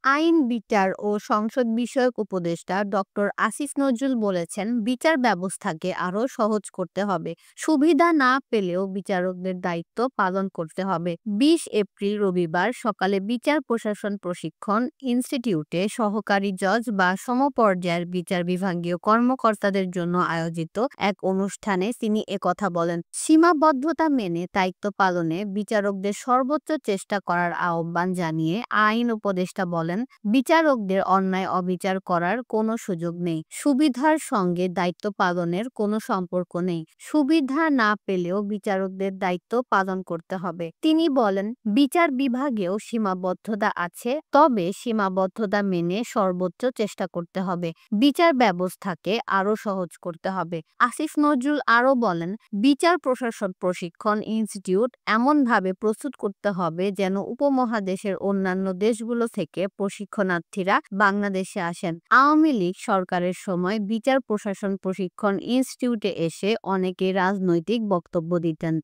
আইন, বিচার ও সংসদ বিষয়ক উপদেষ্টা ডক্টর আসিফ নজরুল বলেছেন, বিচার ব্যবস্থাকে আরও সহজ করতে হবে। সুবিধা না পেলেও বিচারকদের দায়িত্ব পালন করতে হবে। 20 এপ্রিল রবিবার সকালে বিচার প্রশাসন প্রশিক্ষণ ইনস্টিটিউটে সহকারী জজ বা সমপর্যায়ের বিচার বিভাগীয় কর্মকর্তাদের জন্য আয়োজিত এক অনুষ্ঠানে তিনি একথা বলেন। সীমাবদ্ধতা মেনে দায়িত্ব পালনে বিচারকদের সর্বোচ্চ চেষ্টা করার আহ্বান জানিয়ে আইন উপদেষ্টা বলেন, বিচারকদের অন্যায় অবিচার করার কোনো সুযোগ নেই। সুবিধার সঙ্গে দায়িত্ব পালনের কোনো সম্পর্ক নেই। সুবিধা না পেলেও বিচারকদের দায়িত্ব পালন করতে হবে। তিনি বলেন, বিচার বিভাগেও সীমাবদ্ধতা আছে, তবে সীমাবদ্ধতা মেনে সর্বোচ্চ চেষ্টা করতে হবে। বিচার ব্যবস্থাকে আরও সহজ করতে হবে। আসিফ নজরুল আরও বলেন, বিচার প্রশাসন প্রশিক্ষণ ইনস্টিটিউট এমনভাবে প্রস্তুত করতে হবে যেন উপমহাদেশের অন্যান্য দেশগুলো থেকে প্রশিক্ষণার্থীরা বাংলাদেশে আসেন। আওয়ামী লীগ সরকারের সময় বিচার প্রশাসন প্রশিক্ষণ ইনস্টিটিউটে এসে অনেকেই রাজনৈতিক বক্তব্য দিতেন।